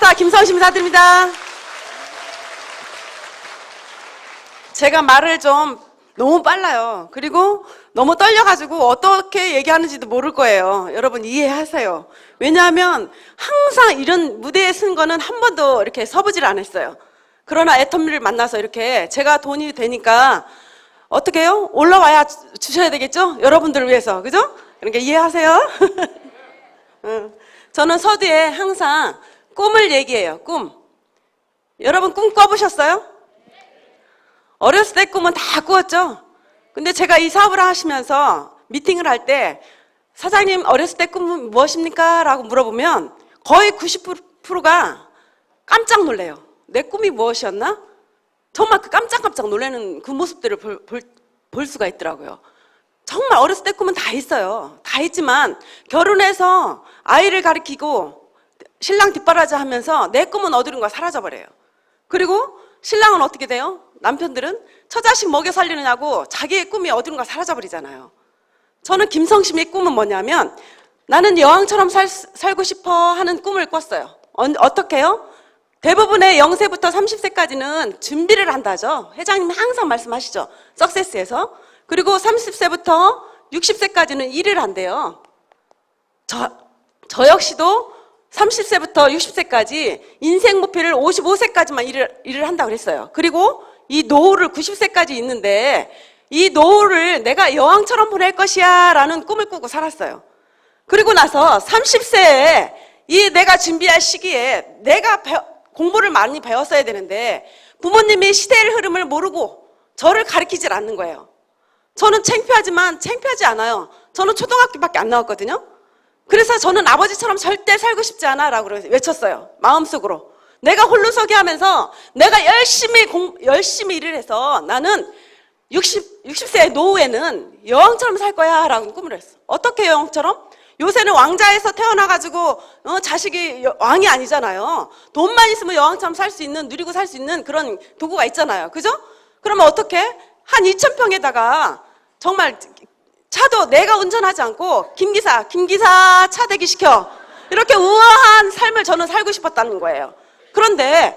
마스터 김성심 인사드립니다. 제가 말을 좀 너무 빨라요. 그리고 너무 떨려가지고 어떻게 얘기하는지도 모를 거예요. 여러분 이해하세요. 왜냐하면 항상 이런 무대에 쓴 거는 한 번도 이렇게 서보질 않았어요. 그러나 애터미를 만나서 이렇게 제가 돈이 되니까 어떻게 해요? 올라와야 주셔야 되겠죠? 여러분들을 위해서. 그죠? 그러니까 이해하세요? 저는 서두에 항상 꿈을 얘기해요. 꿈. 여러분 꿈 꿔보셨어요? 어렸을 때 꿈은 다 꾸었죠? 근데 제가 이 사업을 하시면서 미팅을 할 때 사장님 어렸을 때 꿈은 무엇입니까? 라고 물어보면 거의 90%가 깜짝 놀래요. 내 꿈이 무엇이었나? 정말 그 깜짝깜짝 놀라는 그 모습들을 볼 수가 있더라고요. 정말 어렸을 때 꿈은 다 있어요. 다 있지만 결혼해서 아이를 가리키고 신랑 뒷바라지 하면서 내 꿈은 어디론가 사라져버려요. 그리고 신랑은 어떻게 돼요? 남편들은 처자식 먹여 살리느냐고 자기의 꿈이 어디론가 사라져버리잖아요. 저는 김성심의 꿈은 뭐냐면 나는 여왕처럼 살고 싶어 하는 꿈을 꿨어요. 어떻게 해요? 대부분의 0세부터 30세까지는 준비를 한다죠. 회장님이 항상 말씀하시죠. 석세스에서. 그리고 30세부터 60세까지는 일을 한대요. 저 역시도 30세부터 60세까지 인생 목표를 55세까지만 일을 한다고 그랬어요. 그리고 이 노후를 90세까지 있는데 이 노후를 내가 여왕처럼 보낼 것이야 라는 꿈을 꾸고 살았어요. 그리고 나서 30세에 이 내가 준비할 시기에 내가 공부를 많이 배웠어야 되는데 부모님이 시대의 흐름을 모르고 저를 가르치질 않는 거예요. 저는 창피하지만 창피하지 않아요. 저는 초등학교밖에 안 나왔거든요. 그래서 저는 아버지처럼 절대 살고 싶지 않아 라고 외쳤어요. 마음속으로. 내가 홀로서기 하면서 내가 열심히 일을 해서 나는 60세의 노후에는 여왕처럼 살 거야 라고 꿈을 했어. 어떻게 여왕처럼? 요새는 왕자에서 태어나가지고 자식이 왕이 아니잖아요. 돈만 있으면 여왕처럼 살 수 있는, 누리고 살 수 있는 그런 도구가 있잖아요. 그죠? 그러면 어떻게? 한 2,000평에다가 정말 차도 내가 운전하지 않고 김기사 차 대기 시켜. 이렇게 우아한 삶을 저는 살고 싶었다는 거예요. 그런데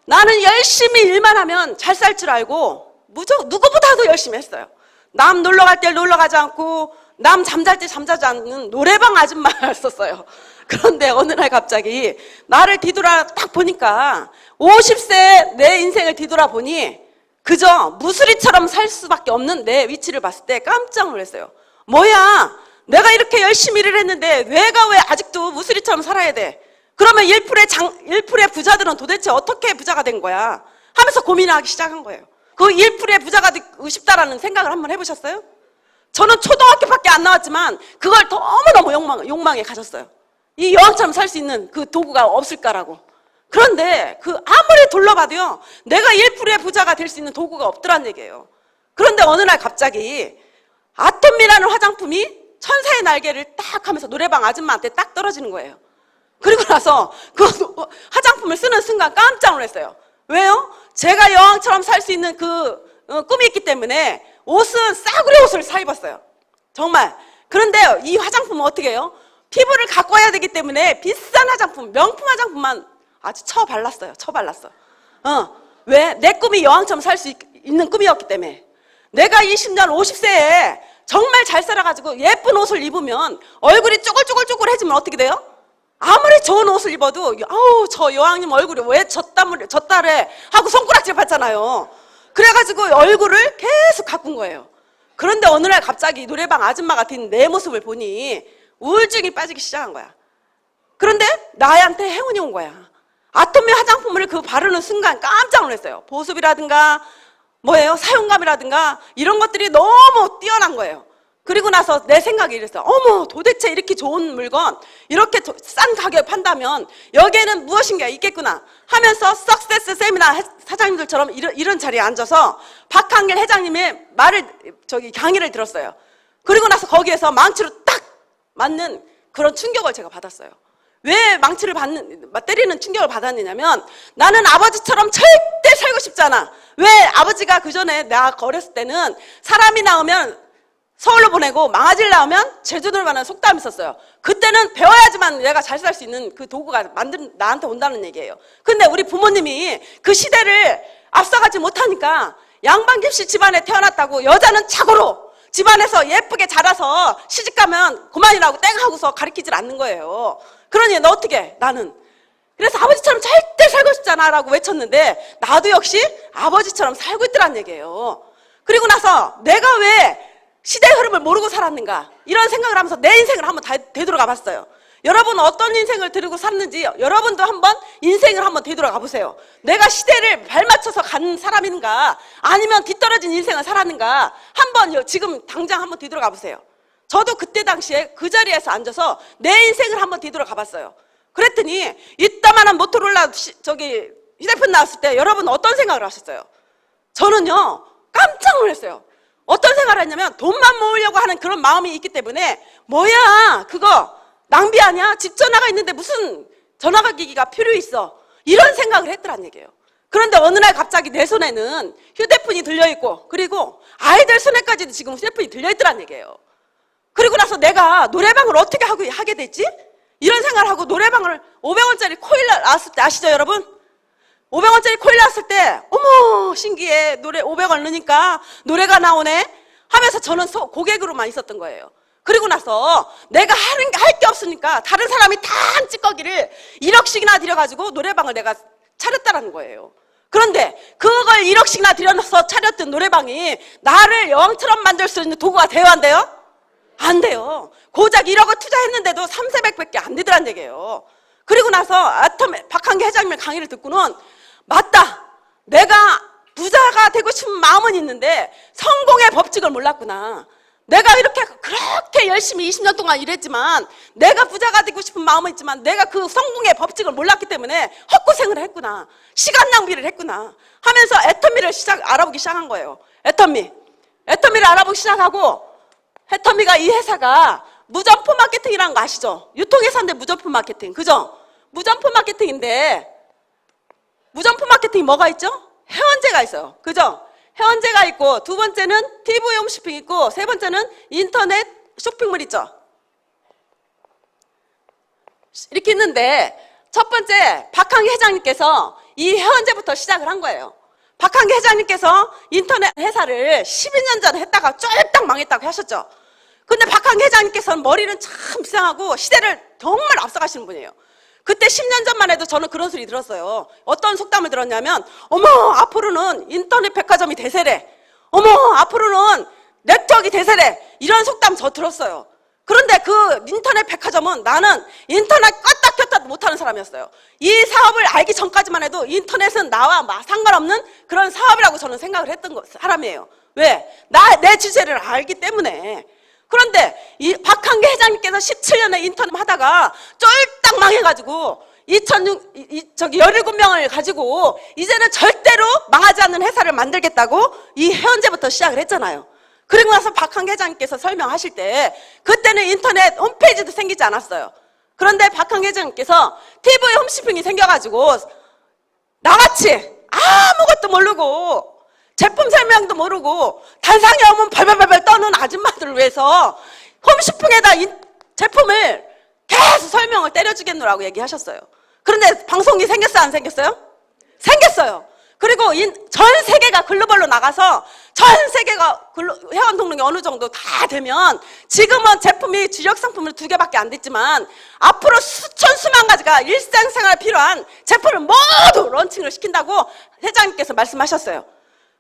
나는 열심히 일만 하면 잘 살 줄 알고 누구보다도 열심히 했어요. 남 놀러 갈 때 놀러 가지 않고 남 잠잘 때 잠자지 않는 노래방 아줌마였었어요. 그런데 어느 날 갑자기 나를 뒤돌아 딱 보니까 50세 내 인생을 뒤돌아 보니 그저 무수리처럼 살 수밖에 없는 내 위치를 봤을 때 깜짝 놀랐어요. 뭐야? 내가 이렇게 열심히 일을 했는데 내가 왜 아직도 무수리처럼 살아야 돼? 그러면 1%의 부자들은 도대체 어떻게 부자가 된 거야? 하면서 고민하기 시작한 거예요. 그 1%의 부자가 되고 싶다라는 생각을 한번 해보셨어요? 저는 초등학교밖에 안 나왔지만 그걸 너무너무 욕망에 가졌어요. 이 여왕처럼 살 수 있는 그 도구가 없을까라고. 그런데 아무리 둘러봐도요, 내가 1%의 부자가 될 수 있는 도구가 없더란 얘기예요. 그런데 어느 날 갑자기 아톰이라는 화장품이 천사의 날개를 딱 하면서 노래방 아줌마한테 딱 떨어지는 거예요. 그리고 나서 그 화장품을 쓰는 순간 깜짝 놀랐어요. 왜요? 제가 여왕처럼 살 수 있는 꿈이 있기 때문에 옷은 싸구려 옷을 사 입었어요. 정말. 그런데 이 화장품은 어떻게 해요? 피부를 가꿔야 되기 때문에 비싼 화장품, 명품 화장품만 아주 쳐발랐어요. 왜? 내 꿈이 여왕처럼 살 수 있는 꿈이었기 때문에. 내가 20년 50세에 정말 잘 살아가지고 예쁜 옷을 입으면 얼굴이 쪼글쪼글해지면 어떻게 돼요? 아무리 좋은 옷을 입어도 아우 저 여왕님 얼굴이 왜 졌다래 하고 손가락질 받잖아요. 그래가지고 얼굴을 계속 가꾼 거예요. 그런데 어느 날 갑자기 노래방 아줌마 같은 내 모습을 보니 우울증이 빠지기 시작한 거야. 그런데 나한테 행운이 온 거야. 아톰의 화장품을 바르는 순간 깜짝 놀랐어요. 보습이라든가 사용감이라든가 이런 것들이 너무 뛰어난 거예요. 그리고 나서 내 생각이 이랬어요. 어머, 도대체 이렇게 좋은 물건 이렇게 싼 가격에 판다면 여기에는 무엇인가 있겠구나 하면서 석세스 세미나 사장님들처럼 이런 자리에 앉아서 박한길 회장님의 강의를 들었어요. 그리고 나서 거기에서 망치로 딱 맞는 그런 충격을 제가 받았어요. 왜 망치를 때리는 충격을 받았느냐면 나는 아버지처럼 절대 살고 싶지 않아. 왜? 아버지가 그전에 내가 어렸을 때는 사람이 나오면 서울로 보내고 망아지를 낳으면 제주도로 가는 속담이 있었어요. 그때는 배워야지만 내가 잘 살 수 있는 그 도구가 나한테 온다는 얘기예요. 근데 우리 부모님이 그 시대를 앞서가지 못하니까 양반김씨 집안에 태어났다고 여자는 착오로 집안에서 예쁘게 자라서 시집가면 그만이라고 땡 하고서 가르치질 않는 거예요. 그러니 너 어떻게 해? 나는. 그래서 아버지처럼 절대 살고 싶잖아 라고 외쳤는데 나도 역시 아버지처럼 살고 있더란 얘기예요. 그리고 나서 내가 왜 시대의 흐름을 모르고 살았는가 이런 생각을 하면서 내 인생을 한번 되돌아가 봤어요. 여러분 어떤 인생을 들고 샀는지 여러분도 한번 인생을 한번 되돌아가 보세요. 내가 시대를 발맞춰서 간 사람인가 아니면 뒤떨어진 인생을 살았는가 한번 지금 당장 한번 되돌아가 보세요. 저도 그때 당시에 그 자리에서 앉아서 내 인생을 한번 되돌아가 봤어요. 그랬더니 이따만한 모토로라 휴대폰 나왔을 때 여러분 어떤 생각을 하셨어요? 저는요 깜짝 놀랐어요. 어떤 생각을 했냐면 돈만 모으려고 하는 그런 마음이 있기 때문에 뭐야 그거 낭비 아니야? 집 전화가 있는데 무슨 전화가 기기가 필요 있어 이런 생각을 했더란 얘기예요. 그런데 어느 날 갑자기 내 손에는 휴대폰이 들려있고 그리고 아이들 손에까지도 지금 휴대폰이 들려있더란 얘기예요. 그리고 나서 내가 노래방을 어떻게 하게 됐지? 이런 생각을 하고 노래방을 500원짜리 코일 나왔을 때 아시죠 여러분? 500원짜리 코일 나왔을 때 어머 신기해 노래 500원 넣으니까 노래가 나오네 하면서 저는 고객으로만 있었던 거예요. 그리고 나서 내가 할 게 없으니까 다른 사람이 다 한 찌꺼기를 1억씩이나 들여가지고 노래방을 내가 차렸다는 거예요. 그런데 그걸 1억씩이나 들여서 차렸던 노래방이 나를 여왕처럼 만들 수 있는 도구가 돼야 한대요? 안 돼요. 고작 1억을 투자했는데도 3,400밖에 안 되더란 얘기예요. 그리고 나서 박한계 회장님 강의를 듣고는 맞다. 내가 부자가 되고 싶은 마음은 있는데 성공의 법칙을 몰랐구나. 내가 그렇게 열심히 20년 동안 일했지만 내가 부자가 되고 싶은 마음은 있지만 내가 그 성공의 법칙을 몰랐기 때문에 헛고생을 했구나. 시간 낭비를 했구나 하면서 애터미를 알아보기 시작한 거예요. 애터미를 알아보기 시작하고 애터미가 이 회사가 무점포 마케팅이라는 거 아시죠? 유통회사인데 무점포 마케팅 그죠? 무점포 마케팅인데 무점포 마케팅이 뭐가 있죠? 회원제가 있어요. 그죠? 회원제가 있고 두 번째는 TV 홈쇼핑 있고 세 번째는 인터넷 쇼핑몰 있죠. 이렇게 있는데 첫 번째 박한계 회장님께서 이 회원제부터 시작을 한 거예요. 박한계 회장님께서 인터넷 회사를 12년 전에 했다가 쫄딱 망했다고 하셨죠. 근데 박한계 회장님께서는 머리는 참 이상하고 시대를 정말 앞서가시는 분이에요. 그때 10년 전만 해도 저는 그런 소리 들었어요. 어떤 속담을 들었냐면 어머 앞으로는 인터넷 백화점이 대세래. 어머 앞으로는 네트워크가 대세래. 이런 속담 저 들었어요. 그런데 그 인터넷 백화점은 나는 인터넷 껐다 켰다 못하는 사람이었어요. 이 사업을 알기 전까지만 해도 인터넷은 나와 상관없는 그런 사업이라고 저는 생각을 했던 사람이에요. 왜? 내 주제를 알기 때문에. 그런데 이 박한계 회장님께서 17년에 인터넷 하다가 쫄딱 망해가지고 17명을 가지고 이제는 절대로 망하지 않는 회사를 만들겠다고 이 회원제부터 시작을 했잖아요. 그리고 나서 박한계 회장님께서 설명하실 때 그때는 인터넷 홈페이지도 생기지 않았어요. 그런데 박한계 회장님께서 TV 홈쇼핑이 생겨가지고 나같이 아무것도 모르고 제품 설명도 모르고 단상에 오면 발발발발 떠는 아줌마들을 위해서 홈쇼핑에다 제품을 계속 설명을 때려주겠노라고 얘기하셨어요. 그런데 방송이 생겼어요? 안 생겼어요? 생겼어요. 그리고 전 세계가 글로벌로 나가서 전 세계가 회원 등록이 어느 정도 다 되면 지금은 제품이 주력 상품으로 2개밖에 안 됐지만 앞으로 수만 가지가 일상생활에 필요한 제품을 모두 런칭을 시킨다고 회장님께서 말씀하셨어요.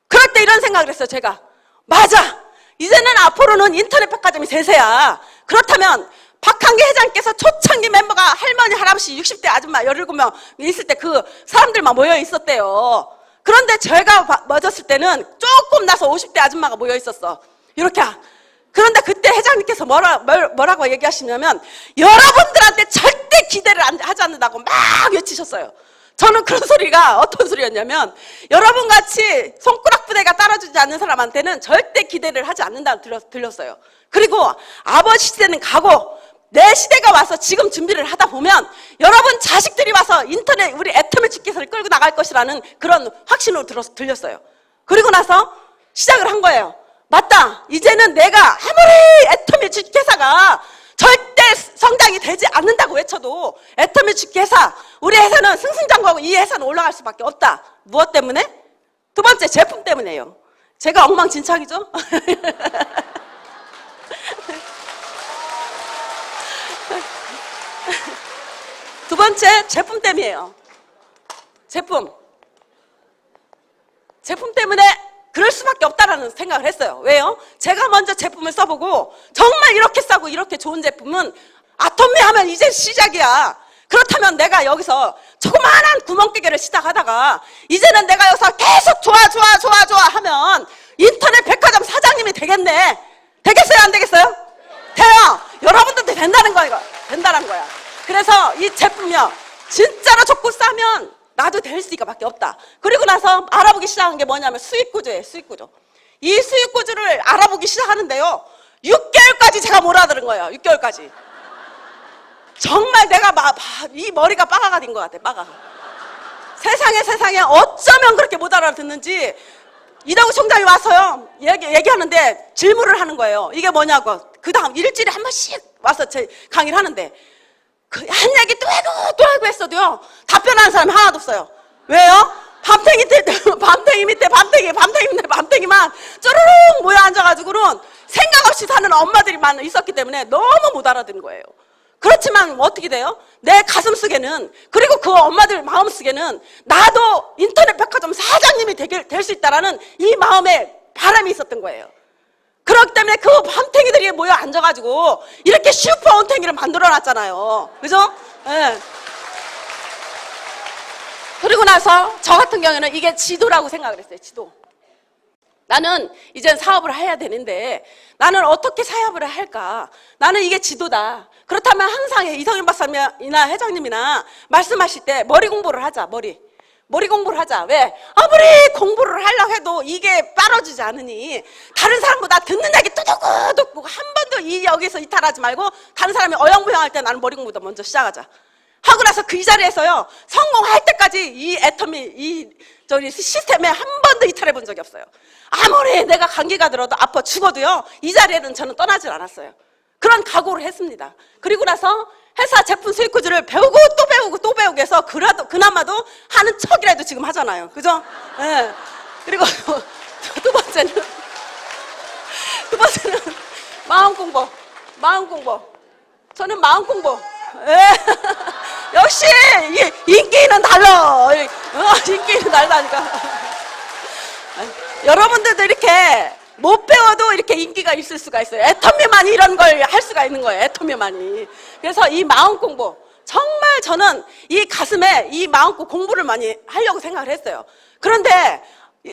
그럴 때 이런 생각을 했어요. 제가 맞아. 이제는 앞으로는 인터넷 백화점이 대세야. 그렇다면 박한계 회장님께서 초창기 멤버가 할머니 할아버지 60대 아줌마 17명 있을 때 그 사람들만 모여 있었대요. 그런데 제가 맞았을 때는 조금 나서 50대 아줌마가 모여 있었어. 이렇게. 그런데 그때 회장님께서 뭐라고 얘기하시냐면 여러분들한테 절대 기대를 하지 않는다고 막 외치셨어요. 저는 그런 소리가 어떤 소리였냐면 여러분같이 손가락 부대가 따라주지 않는 사람한테는 절대 기대를 하지 않는다고 들렸어요. 그리고 아버지 시대는 가고 내 시대가 와서 지금 준비를 하다 보면 여러분 자식들이 와서 인터넷 우리 애터미 집게서를 끌고 나갈 것이라는 그런 확신으로 들렸어요. 그리고 나서 시작을 한 거예요. 맞다. 이제는 내가 아무리 애터미 주식회사가 절대 성장이 되지 않는다고 외쳐도 애터미 주식회사, 우리 회사는 승승장구하고 이 회사는 올라갈 수밖에 없다. 무엇 때문에? 두 번째, 제품 때문에요. 제가 엉망진창이죠? 두 번째, 제품 때문이에요. 제품 때문에 그럴 수밖에 없다라는 생각을 했어요. 왜요? 제가 먼저 제품을 써보고 정말 이렇게 싸고 이렇게 좋은 제품은 아톰미 하면 이제 시작이야. 그렇다면 내가 여기서 조그마한 구멍깨개를 시작하다가 이제는 내가 여기서 계속 좋아 하면 인터넷 백화점 사장님이 되겠네. 되겠어요? 안 되겠어요? 돼요. 여러분들도 된다는 거야. 된다는 거야. 그래서 이 제품이요, 진짜로 좋고 싸면 나도 될 수밖에 없다. 그리고 나서 알아보기 시작한 게 뭐냐면 수익구조예요. 수익구조. 이 수익구조를 알아보기 시작하는데요, 6개월까지 제가 몰아들은 거예요. 6개월까지. 정말 내가 이 머리가 빠가가 된 것 같아. 빠가가. 세상에 어쩌면 그렇게 못 알아듣는지 이다구 총장이 와서요 얘기하는데 질문을 하는 거예요. 이게 뭐냐고. 그 다음 일주일에 한 번씩 와서 제 강의를 하는데 그 한 얘기 또 하고 했어도요 답변하는 사람이 하나도 없어요. 왜요? 밤탱이 밑에 밤탱이만 쪼르륵 모여 앉아가지고는 생각 없이 사는 엄마들이 있었기 때문에 너무 못 알아듣는 거예요. 그렇지만 어떻게 돼요? 내 가슴속에는, 그리고 그 엄마들 마음속에는 나도 인터넷 백화점 사장님이 될 수 있다라는 이 마음에 바람이 있었던 거예요. 그렇기 때문에 그 밤탱이들이 모여 앉아가지고 이렇게 슈퍼 온탱이를 만들어 놨잖아요. 그죠? 네. 그리고 나서 저 같은 경우에는 이게 지도라고 생각을 했어요. 지도. 나는 이젠 사업을 해야 되는데 나는 어떻게 사업을 할까? 나는 이게 지도다. 그렇다면 항상 이성윤 박사님이나 회장님이나 말씀하실 때 머리 공부를 하자. 머리 공부를 하자. 왜? 아무리 공부를 하려고 해도 이게 빨아주지 않으니 다른 사람보다 듣는 얘기 뚜둑뚜둑 한 번도 여기서 이탈하지 말고 다른 사람이 어영부영할 때 나는 머리 공부부터 먼저 시작하자. 하고 나서 그 자리에서요 성공할 때까지 이 애터미 저기 시스템에 한 번도 이탈해 본 적이 없어요. 아무리 내가 감기가 들어도 아파 죽어도요 이 자리에는 저는 떠나질 않았어요. 그런 각오를 했습니다. 그리고 나서 회사 제품 수익 구조를 배우고 또 배우고 해서 그나마도 하는 척이라도 지금 하잖아요. 그죠? 네. 그리고 두 번째는 마음 공부. 저는 마음 공부. 네. 역시 인기는 달라. 인기는 달라니까. 여러분들도 이렇게 못 배워도 이렇게 인기가 있을 수가 있어요. 애터미만이 이런 걸 할 수가 있는 거예요. 애터미만이. 그래서 이 마음 공부, 정말 저는 이 가슴에 이 마음 공부를 많이 하려고 생각을 했어요. 그런데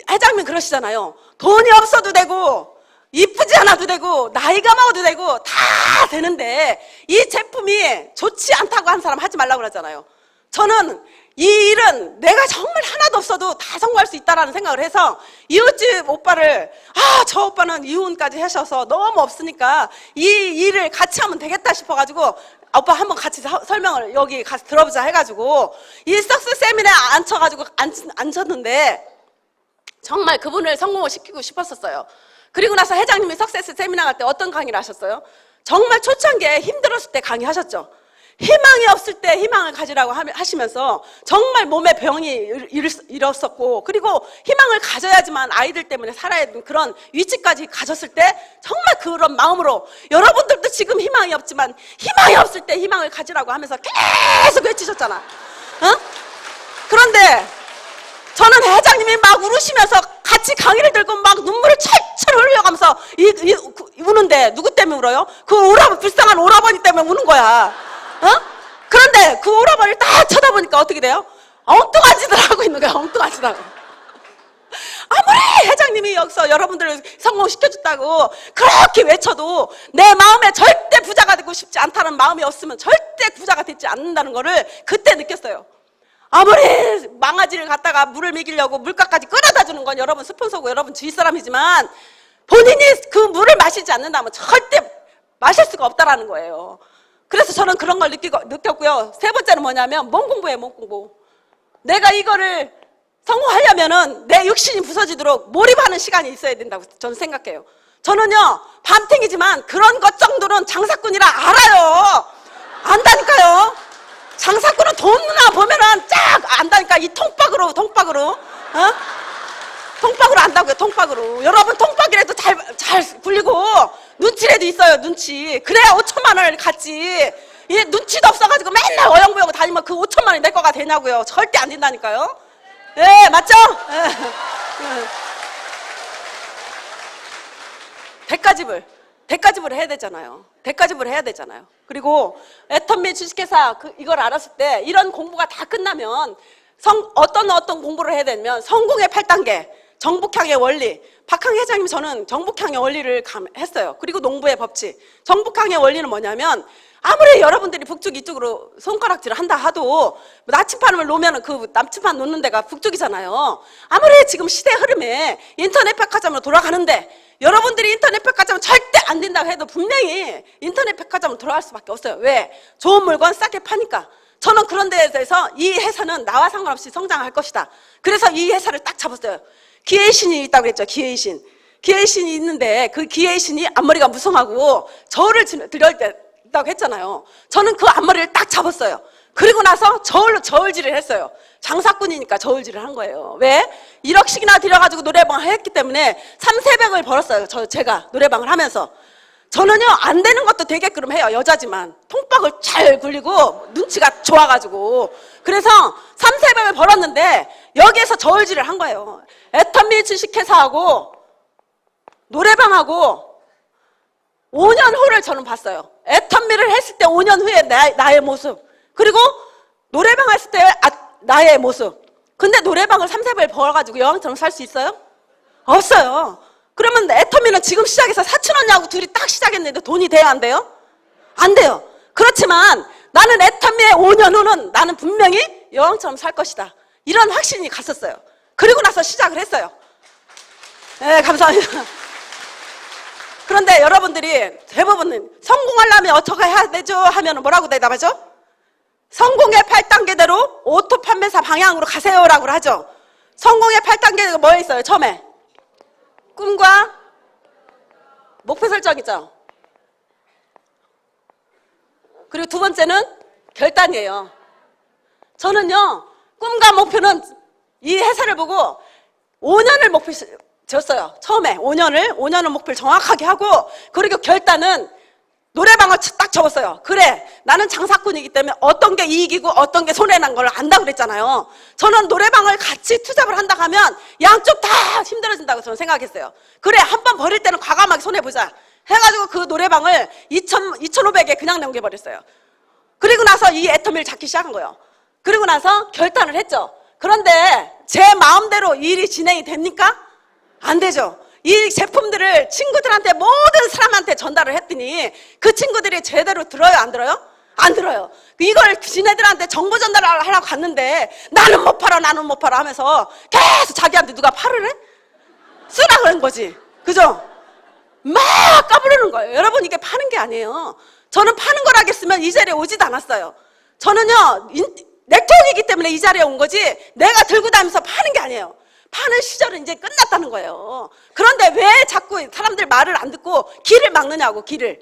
회장님 그러시잖아요. 돈이 없어도 되고 이쁘지 않아도 되고 나이가 먹어도 되고 다 되는데 이 제품이 좋지 않다고 한 사람 하지 말라고 그러잖아요. 저는 이 일은 내가 정말 하나도 없어도 다 성공할 수 있다라는 생각을 해서 이웃집 오빠를 저 오빠는 이혼까지 하셔서 너무 없으니까 이 일을 같이 하면 되겠다 싶어가지고 오빠 한번 같이 설명을 여기 가서 들어보자 해가지고 이 석스 세미나에 앉혔는데 정말 그분을 성공을 시키고 싶었었어요. 그리고 나서 회장님이 석세스 세미나 갈 때 어떤 강의를 하셨어요? 정말 초창기에 힘들었을 때 강의하셨죠. 희망이 없을 때 희망을 가지라고 하시면서 정말 몸에 병이 일었었고 그리고 희망을 가져야지만 아이들 때문에 살아야 되는 그런 위치까지 가졌을 때 정말 그런 마음으로 여러분들도 지금 희망이 없지만 희망이 없을 때 희망을 가지라고 하면서 계속 외치셨잖아. 어? 그런데 저는 회장님이 막 울으시면서 같이 강의를 들고 막 눈물을 철철 흘려가면서 우는데 누구 때문에 울어요? 그 불쌍한 오라버니 때문에 우는 거야. 그런데 그 오라버니를 딱 쳐다보니까 어떻게 돼요? 엉뚱한 짓을 하고 있는 거야. 엉뚱한 짓을 하고. 아무리 회장님이 여기서 여러분들을 성공시켜줬다고 그렇게 외쳐도 내 마음에 절대 부자가 되고 싶지 않다는 마음이 없으면 절대 부자가 되지 않는다는 거를 그때 느꼈어요. 아무리 망아지를 갖다가 물을 먹이려고 물가까지 끌어다 주는 건 여러분 스폰서고 여러분 주위 사람이지만 본인이 그 물을 마시지 않는다면 절대 마실 수가 없다라는 거예요. 그래서 저는 그런 걸 느꼈고요. 세 번째는 뭐냐면 몸 공부예요. 몸 공부. 내가 이거를 성공하려면은 내 육신이 부서지도록 몰입하는 시간이 있어야 된다고 저는 생각해요. 저는요, 밤탱이지만 그런 것 정도는 장사꾼이라 알아요. 안다니까요. 장사꾼은 돈 누나 보면은 쫙 안다니까. 이 통박으로, 어? 통박으로 안다고요, 통박으로. 여러분, 통박이라도 잘 굴리고, 눈치라도 있어요, 눈치. 그래야 5천만 원을 갖지. 얘 눈치도 없어가지고 맨날 어영부영 다니면 그 5천만 원이 내 거가 되냐고요. 절대 안 된다니까요. 예, 맞죠? 예. 대가집을 해야 되잖아요. 대가집을 해야 되잖아요. 그리고 애터미 주식회사 이걸 알았을 때 이런 공부가 다 끝나면 어떤 공부를 해야 되냐면 성공의 8단계, 정북향의 원리. 박항 회장님 저는 정북향의 원리를 했어요. 그리고 농부의 법칙. 정북향의 원리는 뭐냐면 아무리 여러분들이 북쪽 이쪽으로 손가락질을 한다 하도 나침판을 놓으면 그 나침판 놓는 데가 북쪽이잖아요. 아무리 지금 시대 흐름에 인터넷 백화점으로 돌아가는데 여러분들이 인터넷 백화점 절대 안 된다고 해도 분명히 인터넷 백화점으로 돌아갈 수밖에 없어요. 왜? 좋은 물건 싸게 파니까. 저는 그런 데에 대해서 이 회사는 나와 상관없이 성장할 것이다. 그래서 이 회사를 딱 잡았어요. 기회의 신이 있다고 그랬죠. 기회의 신. 기회의 신이 있는데 그 기회의 신이 앞머리가 무성하고 저울을 들여야 된다고 했잖아요. 저는 그 앞머리를 딱 잡았어요. 그리고 나서 저울질을 했어요. 장사꾼이니까 저울질을 한 거예요. 왜? 1억씩이나 들여가지고 노래방을 했기 때문에 3,400을 벌었어요. 제가 노래방을 하면서. 저는요, 안 되는 것도 되게끔 해요. 여자지만. 통박을 잘 굴리고 눈치가 좋아가지고. 그래서 3,400을 벌었는데 여기에서 저울질을 한 거예요. 애터미 주식회사하고 노래방하고 5년 후를 저는 봤어요. 애터미를 했을 때 5년 후에 나의 모습. 그리고 노래방 했을 때 나의 모습. 근데 노래방을 3,400을 벌어가지고 여왕처럼 살 수 있어요? 없어요. 그러면 애터미는 지금 시작해서 사촌 언니하고 둘이 딱 시작했는데 돈이 돼야 안 돼요? 안 돼요. 그렇지만 나는 애터미의 5년 후는 나는 분명히 여왕처럼 살 것이다. 이런 확신이 갔었어요. 그리고 나서 시작을 했어요. 네, 감사합니다. 그런데 여러분들이 대부분 성공하려면 어떻게 해야 되죠? 하면 뭐라고 대답하죠? 성공의 8단계대로 오토 판매사 방향으로 가세요라고 하죠. 성공의 8단계가 뭐에 있어요? 처음에 꿈과 목표 설정이죠. 그리고 두 번째는 결단이에요. 저는요, 꿈과 목표는 이 회사를 보고 5년을 목표 졌어요. 처음에 5년을 목표를 정확하게 하고, 그리고 결단은 노래방을 딱 접었어요. 그래, 나는 장사꾼이기 때문에 어떤 게 이익이고 어떤 게 손해난 걸 안다고 그랬잖아요. 저는 노래방을 같이 투잡을 한다고 하면 양쪽 다 힘들어진다고 저는 생각했어요. 그래, 한 번 버릴 때는 과감하게 손해보자 해가지고 그 노래방을 2,500에 그냥 넘겨버렸어요. 그리고 나서 이 애터미를 잡기 시작한 거예요. 그리고 나서 결단을 했죠. 그런데 제 마음대로 일이 진행이 됩니까? 안 되죠. 이 제품들을 친구들한테, 모든 사람한테 전달을 했더니 그 친구들이 제대로 들어요, 안 들어요? 안 들어요. 이걸 지네들한테 정보 전달을 하려고 갔는데 나는 못 팔아 하면서 계속 자기한테 누가 팔을 해? 쓰라 그런 거지. 그죠? 막 까부르는 거예요. 여러분, 이게 파는 게 아니에요. 저는 파는 거라겠으면 이 자리에 오지도 않았어요. 저는요, 네트워크이기 때문에 이 자리에 온 거지 내가 들고 다니면서 파는 게 아니에요. 파는 시절은 이제 끝났다는 거예요. 그런데 왜 자꾸 사람들 말을 안 듣고 길을 막느냐고, 길을.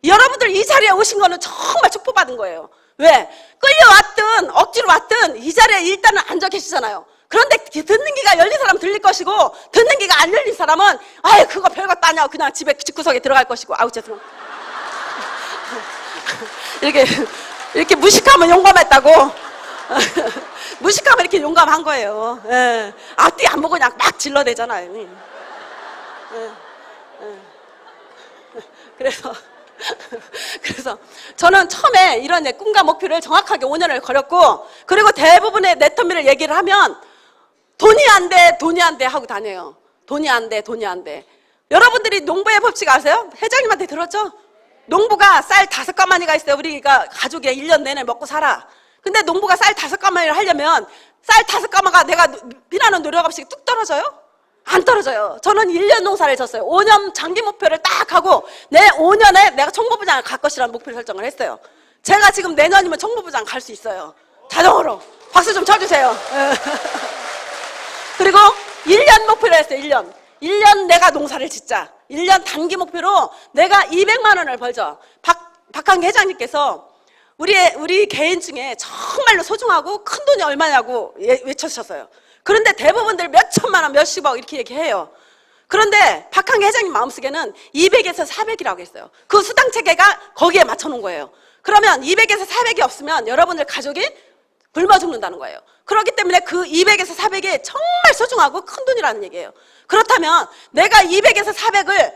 여러분들 이 자리에 오신 거는 정말 축복받은 거예요. 왜? 끌려왔든 억지로 왔든 이 자리에 일단은 앉아 계시잖아요. 그런데 듣는 귀가 열린 사람은 들릴 것이고, 듣는 귀가 안 열린 사람은 아유 그거 별것도 아니야, 그냥 집에 집구석에 들어갈 것이고. 아우 죄송합니다. 이렇게 무식하면 용감했다고. 무식하면 이렇게 용감한 거예요. 예. 앞뒤 안 보고 그냥 막 질러대잖아요. 예. 그래서 저는 처음에 이런 꿈과 목표를 정확하게 5년을 걸었고, 그리고 대부분의 네터미를 얘기를 하면 돈이 안 돼 하고 다녀요. 돈이 안 돼. 여러분들이 농부의 법칙 아세요? 회장님한테 들었죠? 농부가 쌀 5가마니가 있어요. 우리가 가족이 1년 내내 먹고 살아. 근데 농부가 쌀 5가마니를 하려면 쌀 5가마가 내가 피나는 노력 없이 뚝 떨어져요? 안 떨어져요. 저는 1년 농사를 졌어요. 5년 장기 목표를 딱 하고 내 5년에 내가 총무부장을 갈 것이라는 목표를 설정을 했어요. 제가 지금 내년이면 총무부장 갈 수 있어요. 자동으로. 박수 좀 쳐주세요. 그리고 1년 목표를 했어요. 1년. 1년 내가 농사를 짓자. 1년 단기 목표로 내가 200만 원을 벌자. 박한기 회장님께서 우리 개인 중에 정말로 소중하고 큰 돈이 얼마냐고 외쳐주셨어요. 그런데 대부분들 몇 천만 원, 몇십억 이렇게 얘기해요. 그런데 박한기 회장님 마음속에는 200에서 400이라고 했어요. 그 수당 체계가 거기에 맞춰놓은 거예요. 그러면 200에서 400이 없으면 여러분들 가족이 굶어 죽는다는 거예요. 그렇기 때문에 그 200에서 400이 정말 소중하고 큰 돈이라는 얘기예요. 그렇다면 내가 200에서 400을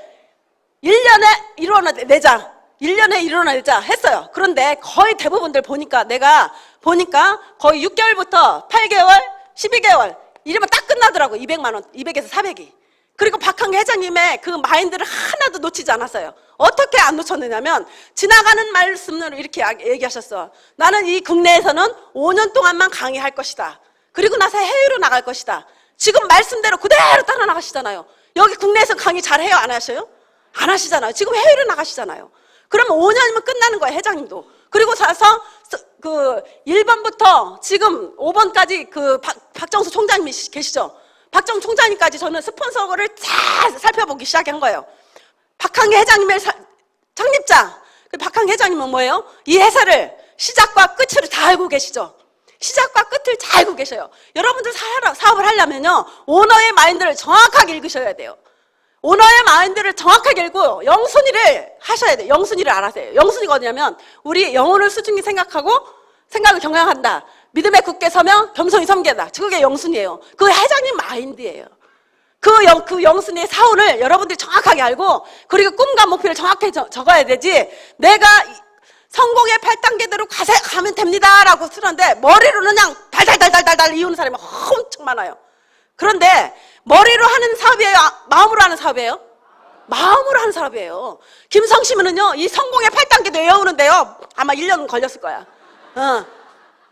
1년에 이뤄내자. 1년에 이뤄내자 했어요. 그런데 거의 대부분들 내가 보니까 거의 6개월부터 8개월, 12개월 이러면 딱 끝나더라고. 200만 원, 200에서 400이. 그리고 박한기 회장님의 그 마인드를 하나도 놓치지 않았어요. 어떻게 안 놓쳤느냐면 지나가는 말씀으로 이렇게 얘기하셨어. 나는 이 국내에서는 5년 동안만 강의할 것이다. 그리고 나서 해외로 나갈 것이다. 지금 말씀대로 그대로 따라 나가시잖아요. 여기 국내에서 강의 잘해요? 안 하셔요? 안 하시잖아요. 지금 해외로 나가시잖아요. 그러면 5년이면 끝나는 거예요, 회장님도. 그리고 사서 그 1번부터 지금 5번까지 그 박정수 총장님이 계시죠? 박정수 총장님까지 저는 스폰서를 잘 살펴보기 시작한 거예요. 박한기 회장님의 창립자, 그 박한기 회장님은 뭐예요? 이 회사를 시작과 끝을 다 알고 계시죠? 시작과 끝을 잘 알고 계셔요. 여러분들 사업을 하려면요, 오너의 마인드를 정확하게 읽으셔야 돼요. 오너의 마인드를 정확하게 읽고 영순위를 하셔야 돼요. 영순위를 알아세요. 영순위가 어디냐면 우리 영혼을 수중히 생각하고 생각을 경영한다. 믿음에 굳게 서면 겸손히 섬기다. 그게 영순위예요. 그 회장님 마인드예요. 그 영순위의 사원을 여러분들이 정확하게 알고 그리고 꿈과 목표를 정확하게 적어야 되지, 내가 성공의 8단계대로 가면 됩니다라고 쓰는데 머리로는 그냥 달달달달달 이우는 사람이 엄청 많아요. 그런데 머리로 하는 사업이에요? 마음으로 하는 사업이에요? 마음으로 하는 사업이에요. 김성심은요, 이 성공의 8단계도 외우는데요, 아마 1년 걸렸을 거야.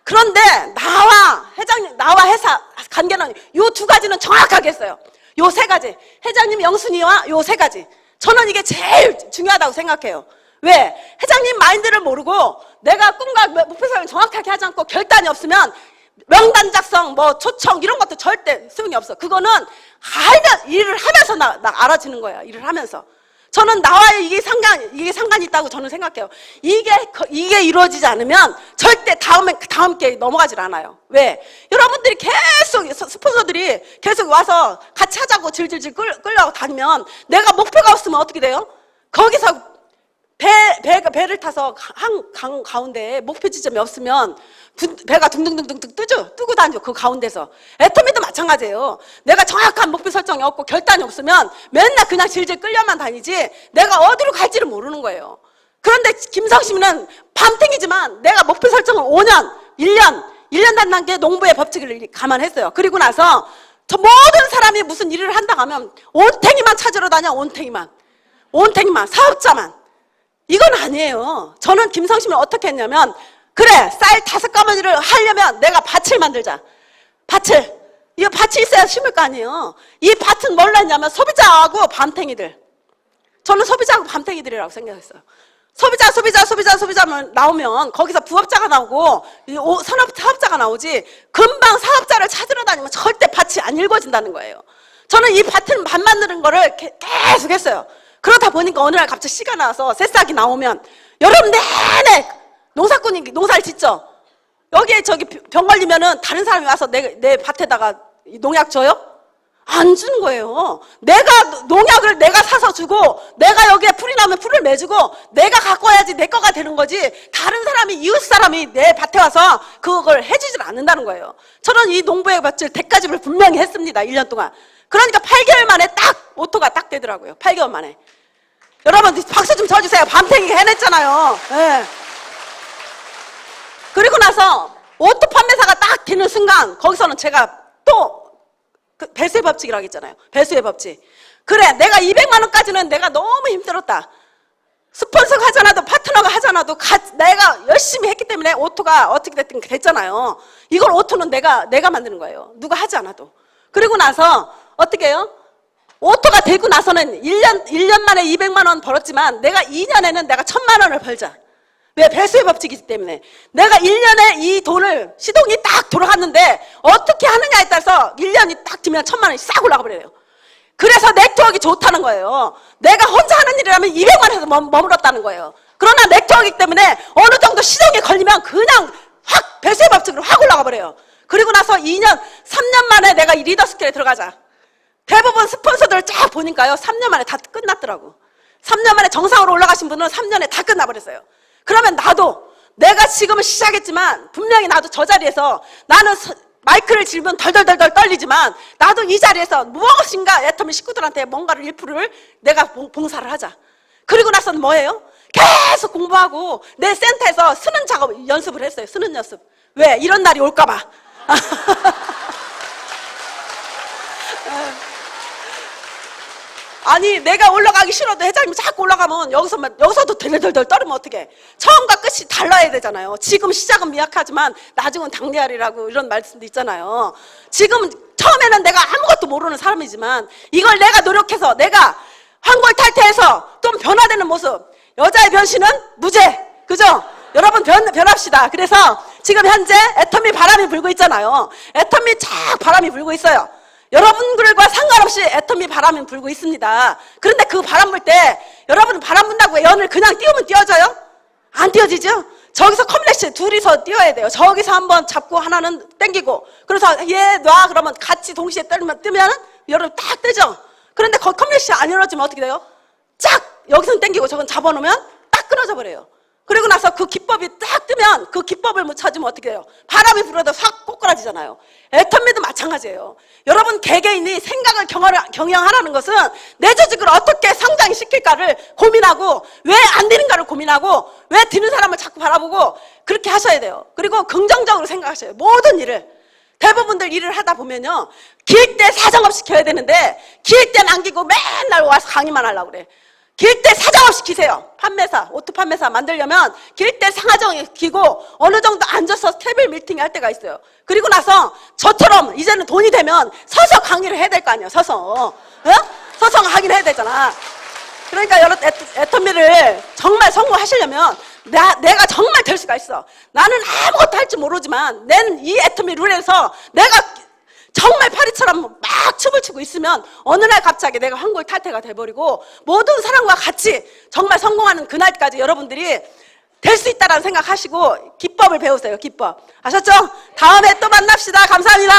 그런데 나와 회사 관계는 요 두 가지는 정확하게 했어요. 요 세 가지. 회장님 영순이와 요 세 가지. 저는 이게 제일 중요하다고 생각해요. 왜? 회장님 마인드를 모르고 내가 꿈과 목표 설정 정확하게 하지 않고 결단이 없으면 명단 작성, 초청 이런 것도 절대 소용이 없어. 그거는 일을 하면서 나 알아지는 거야. 일을 하면서. 저는 나와의 이게 상관이 있다고 저는 생각해요. 이게 이루어지지 않으면 절대 다음 게 넘어가질 않아요. 왜? 여러분들이 계속 스폰서들이 계속 와서 같이 하자고 질질질 끌려고 다니면 내가 목표가 없으면 어떻게 돼요? 거기서 배를 타서 강 가운데에 목표 지점이 없으면 배가 둥둥둥둥 뜨고 다니죠. 그 가운데서. 애터미도 마찬가지예요. 내가 정확한 목표 설정이 없고 결단이 없으면 맨날 그냥 질질 끌려만 다니지 내가 어디로 갈지를 모르는 거예요. 그런데 김성심은 밤탱이지만 내가 목표 설정을 5년, 1년 단단계 농부의 법칙을 감안했어요. 그리고 나서 저 모든 사람이 무슨 일을 한다고 하면 온탱이만 찾으러 다녀. 온탱이만, 사업자만. 이건 아니에요. 저는 김성심을 어떻게 했냐면, 그래, 쌀 5가마니를 하려면 내가 밭을 만들자. 이거 밭이 있어야 심을 거 아니에요. 이 밭은 뭘로 했냐면 소비자하고 밤탱이들. 저는 소비자하고 밤탱이들이라고 생각했어요. 소비자만 나오면 거기서 부업자가 나오고 사업자가 나오지, 금방 사업자를 찾으러 다니면 절대 밭이 안 읽어진다는 거예요. 저는 이 밭 만드는 거를 계속 했어요. 그러다 보니까 어느 날 갑자기 씨가 나와서 새싹이 나오면, 여러분 내내 농사꾼이 농사를 짓죠. 여기에 병 걸리면은 다른 사람이 와서 내 밭에다가 농약 줘요? 안 주는 거예요. 농약을 내가 사서 주고, 내가 여기에 풀이 나면 풀을 매주고, 내가 갖고 와야지 내 거가 되는 거지, 다른 사람이, 이웃 사람이 내 밭에 와서 그걸 해주질 않는다는 거예요. 저는 이 농부의 밭을 대가집을 분명히 했습니다. 1년 동안. 그러니까 8개월 만에 오토가 딱 되더라고요. 8개월 만에. 여러분 박수 좀 쳐주세요. 밤탱이가 해냈잖아요. 네. 그리고 나서 오토 판매사가 딱 되는 순간, 거기서는 제가 또 배수의 법칙이라고 했잖아요. 배수의 법칙. 그래, 내가 200만 원까지는 내가 너무 힘들었다. 스폰서가 하잖아도 파트너가 하잖아도 내가 열심히 했기 때문에 오토가 어떻게 됐잖아요. 이걸 오토는 내가 만드는 거예요. 누가 하지 않아도. 그리고 나서 어떻게 해요? 오토가 되고 나서는 1년 만에 200만 원 벌었지만 내가 2년에는 내가 1000만 원을 벌자. 왜? 배수의 법칙이기 때문에. 내가 1년에 이 돈을, 시동이 딱 돌아갔는데 어떻게 하느냐에 따라서 1년이 딱 되면 1000만 원이 싹 올라가 버려요. 그래서 네트워크가 좋다는 거예요. 내가 혼자 하는 일이라면 200만 에서 머물렀다는 거예요. 그러나 네트워크이기 때문에 어느 정도 시동이 걸리면 그냥 확 배수의 법칙으로 확 올라가 버려요. 그리고 나서 2년, 3년 만에 내가 이 리더 스킬에 들어가자. 대부분 스폰서들 쫙 보니까요, 3년 만에 다 끝났더라고. 3년 만에 정상으로 올라가신 분은 3년에 다 끝나버렸어요. 그러면 나도, 내가 지금은 시작했지만, 분명히 나도 저 자리에서, 나는 마이크를 짚으면 덜덜덜덜 떨리지만, 나도 이 자리에서 무엇인가 애터미 식구들한테 뭔가를 1%를 내가 봉사를 하자. 그리고 나서는 뭐예요? 계속 공부하고, 내 센터에서 쓰는 작업 연습을 했어요. 쓰는 연습. 왜? 이런 날이 올까봐. 아니, 내가 올라가기 싫어도 회장님이 자꾸 올라가면 여기서도 덜덜덜 떨으면 어떡해. 처음과 끝이 달라야 되잖아요. 지금 시작은 미약하지만 나중은 당대하리라고 이런 말씀도 있잖아요. 지금 처음에는 내가 아무것도 모르는 사람이지만 이걸 내가 노력해서 내가 환골탈태해서 좀 변화되는 모습. 여자의 변신은 무죄. 그죠? 여러분 변합시다. 그래서 지금 현재 애터미 바람이 불고 있잖아요. 애터미 쫙 바람이 불고 있어요. 여러분들과 상관없이 애터미 바람이 불고 있습니다. 그런데 그 바람 불 때 여러분 바람 분다고 연을 그냥 띄우면 띄워져요? 안 띄워지죠? 저기서 컴플렉스 둘이서 띄워야 돼요. 저기서 한번 잡고 하나는 당기고, 그래서 얘 놔 그러면 같이 동시에 뜨면 여러분 딱 뜨죠? 그런데 그 컴플렉스 안 열어지면 어떻게 돼요? 쫙 여기서 당기고 저건 잡아놓으면 딱 끊어져 버려요. 그리고 나서 그 기법이 딱 뜨면 그 기법을 못 찾으면 어떻게 돼요? 바람이 불어도 확 꼬꾸라지잖아요. 애터미도 마찬가지예요. 여러분 개개인이 생각을 경영하라는 것은 내 조직을 어떻게 성장시킬까를 고민하고, 왜 안 되는가를 고민하고, 왜 되는 사람을 자꾸 바라보고 그렇게 하셔야 돼요. 그리고 긍정적으로 생각하셔요. 모든 일을. 대부분들 일을 하다 보면요, 기획 때 사정없이 켜야 되는데 기획 때 남기고 맨날 와서 강의만 하려고 그래. 기획 때 사정없이 키세요. 판매사, 오토 판매사 만들려면 기획 때 상하정에 키고 어느 정도 앉아서 테이블 미팅 할 때가 있어요. 그리고 나서 저처럼 이제는 돈이 되면 서서 강의를 해야 될 거 아니에요. 서서. 서서 강의를 해야 되잖아. 그러니까 여러분 애터미를 정말 성공하시려면 내가 정말 될 수가 있어. 나는 아무것도 할 줄 모르지만 나는 이 애터미 룰에서 내가 정말 파리처럼 막 춤을 추고 있으면 어느 날 갑자기 내가 환골탈태가 돼버리고 모든 사람과 같이 정말 성공하는 그날까지 여러분들이 될 수 있다는 생각하시고 기법을 배우세요. 기법. 아셨죠? 다음에 또 만납시다. 감사합니다.